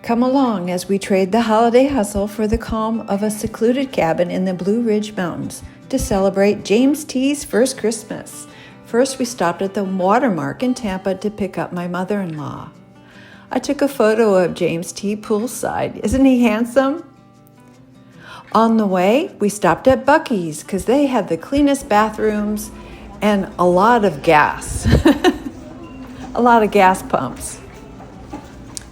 Come along as we trade the holiday hustle for the calm of a secluded cabin in the Blue Ridge Mountains to celebrate James T's first Christmas. First, we stopped at the Watermark in Tampa to pick up my mother-in-law. I took a photo of James T poolside. Isn't he handsome? On the way, we stopped at Buc-ee's because they have the cleanest bathrooms and a lot of gas. A lot of gas pumps.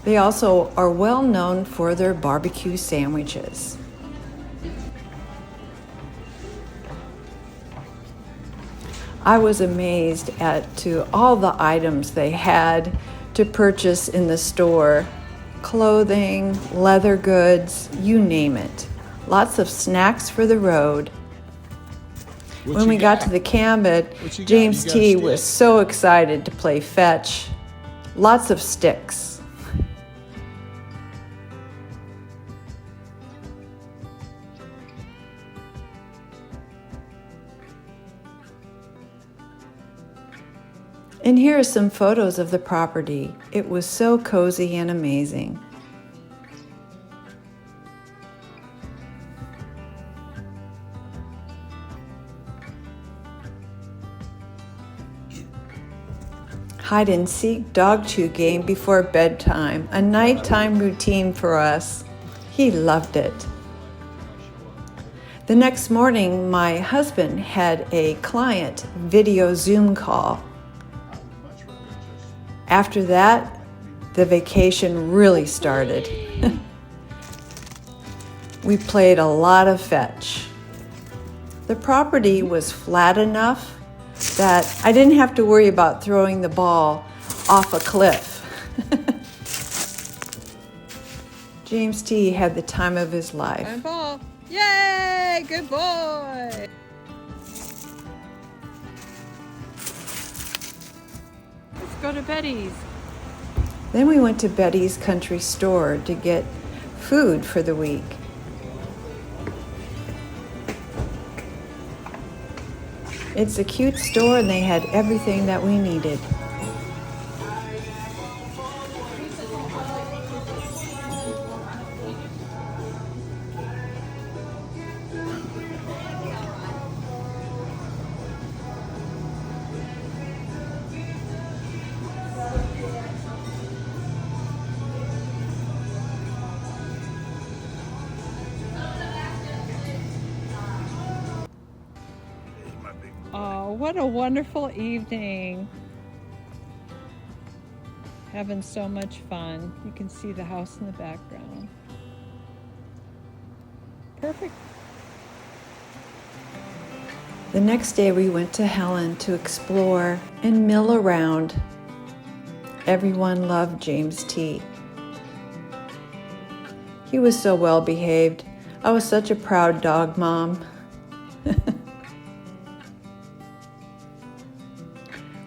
They also are well known for their barbecue sandwiches. I was amazed to all the items they had to purchase in the store. Clothing, leather goods, you name it. Lots of snacks for the road. When we got to the cabin, James T was so excited to play fetch. Lots of sticks. And here are some photos of the property. It was so cozy and amazing. Hide and seek dog chew game before bedtime, a nighttime routine for us. He loved it. The next morning, my husband had a client video Zoom call. After that, the vacation really started. We played a lot of fetch. The property was flat enough that I didn't have to worry about throwing the ball off a cliff. James T had the time of his life. And ball. Yay! Good boy! Let's go to Betty's. Then we went to Betty's Country Store to get food for the week. It's a cute store and they had everything that we needed. Oh, what a wonderful evening. Having so much fun. You can see the house in the background. Perfect. The next day we went to Helen to explore and mill around. Everyone loved James T. He was so well behaved. I was such a proud dog mom.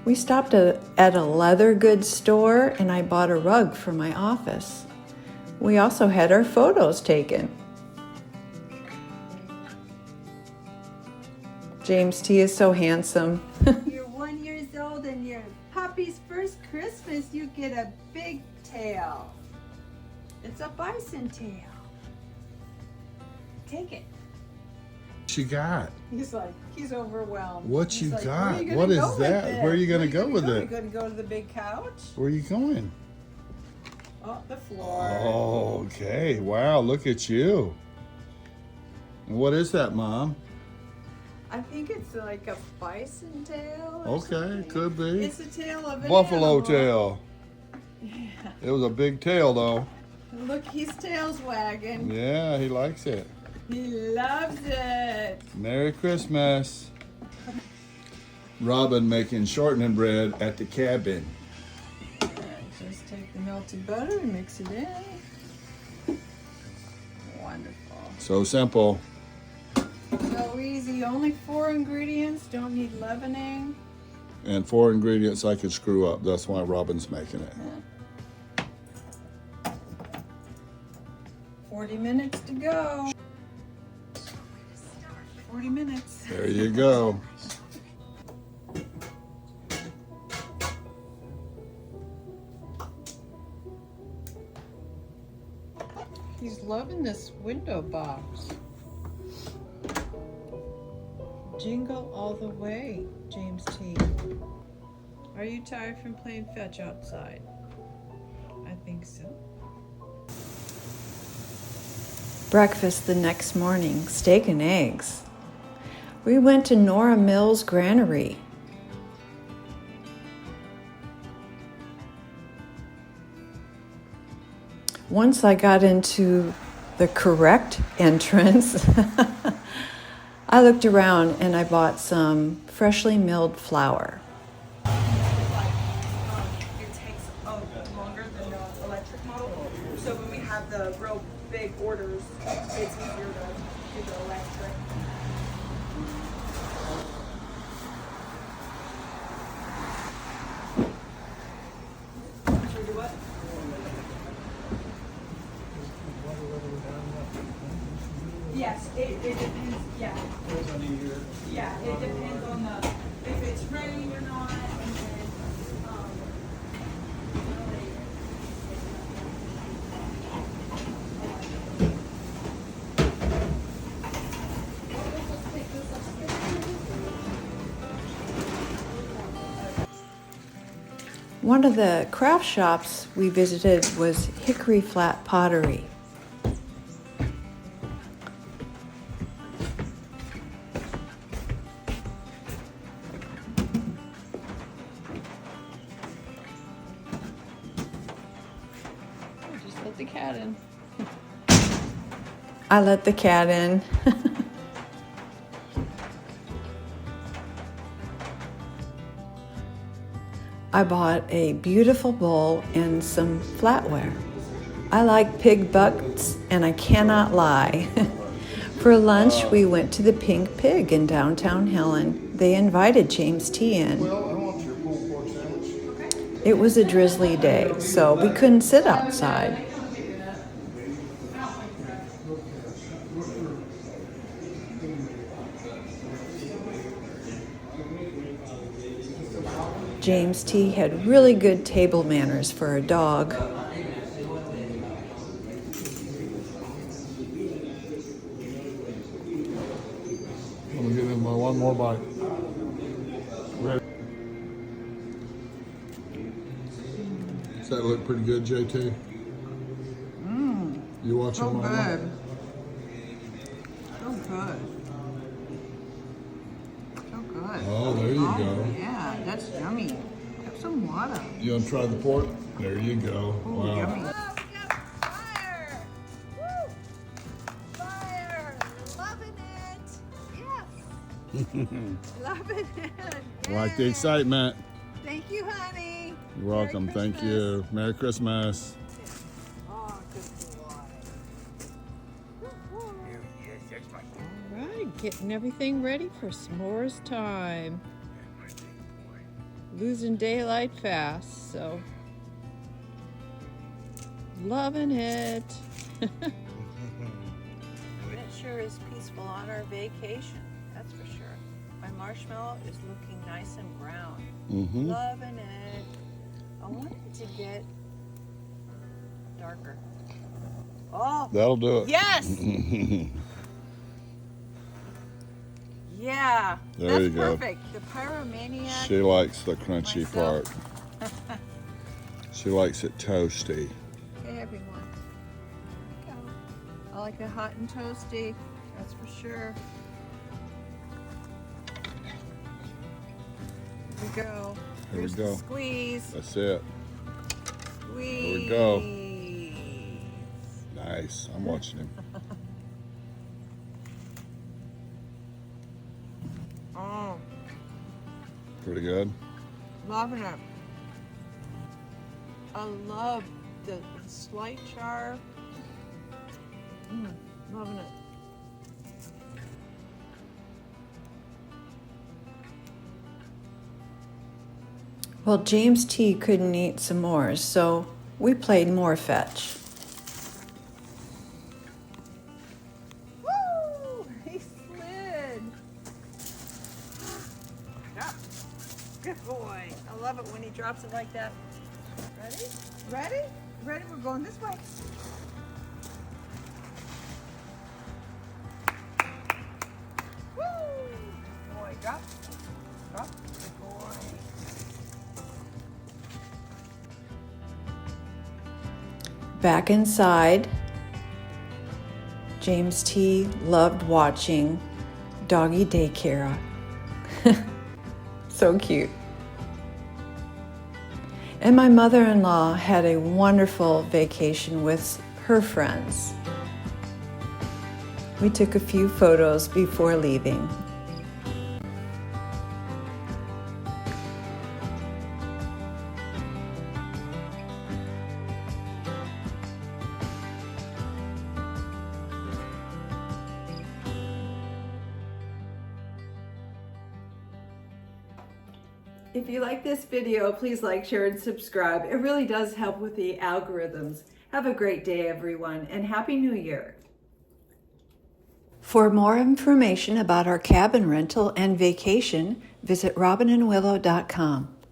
We stopped at a leather goods store and I bought a rug for my office. We also had our photos taken. James T is so handsome. You're 1 year old and your puppy's first Christmas, you get a big tail. It's a bison tail. Take it. What you got? He's overwhelmed. What you He's got? like, What is that? Where are you going to go with We're it? going to go to the big couch. Where are you going? Oh, the floor. Oh, okay. Wow, look at you. And what is that, Mom? I think it's like a bison tail. Okay, something. could be. It's the tail of an Buffalo animal. tail. Yeah. It was a big tail, though. Look, his tail's wagging. Yeah, he likes it. He loves it. Merry Christmas. Robin making shortening bread at the cabin. Just take the melted butter and mix it in. Wonderful. So simple. So easy. Only 4 ingredients. Don't need leavening. And 4 ingredients I could screw up. That's why Robin's making it. 40 minutes to go. 40 minutes. There you go. He's loving this window box. Jingle all the way, James T. Are you tired from playing fetch outside? I think so. Breakfast the next morning, steak and eggs. We went to Nora Mills' granary. Once I got into the correct entrance, I looked around and I bought some freshly milled flour. It takes longer than the electric model. So when we have the real big orders, it's easier to do the electric. Should we do what? Yes, it depends. Yeah. Yeah, it depends on the if it's raining or not, and then One of the craft shops we visited was Hickory Flat Pottery. Just let the cat in. I let the cat in. I bought a beautiful bowl and some flatware. I like pig butts, and I cannot lie. For lunch, we went to the Pink Pig in downtown Helen. They invited James T. in. It was a drizzly day, so we couldn't sit outside. James T. had really good table manners for a dog. I'm gonna give him one more bite. Ready? Does that look pretty good, JT? You watching, Mama? So good. So good. Oh, there you go. Yeah, that's yummy. Have some water. You want to try the pork? There you go. Ooh, Wow. yummy. we got fire! Woo! Fire! Loving it! Yes! Loving it! Like the excitement. Thank you, honey. You're welcome. Merry Thank Christmas. you. Merry Christmas. Oh, good boy. All right, getting everything ready for s'mores time. Losing daylight fast, so loving it. It sure is peaceful on our vacation, that's for sure. My marshmallow is looking nice and brown. Mm-hmm. Loving it. I want it to get darker. Oh, That'll do it. yes! Yeah, There that's you go. perfect. The pyromaniac. She likes the crunchy Myself. part. She likes it toasty. Okay, everyone. Here we go. I like it hot and toasty, that's for sure. Here we go. Here we Here's go. the squeeze. That's it. Squeeze. we go. Nice. I'm watching him. Oh, Pretty good. loving it. I love the slight char. Loving it. Well, James T. couldn't eat some more, so we played more fetch. Woo! He slid. Yeah. Good boy. I love it when he drops it like that. Ready? Ready? Ready? We're going this way. Drop. Drop. Good boy. Back inside, James T. loved watching doggy daycare. So cute. And my mother-in-law had a wonderful vacation with her friends. We took a few photos before leaving. If you like this video, please like, share, and subscribe. It really does help with the algorithms. Have a great day, everyone, and Happy New Year. For more information about our cabin rental and vacation, visit robinandwillow.com.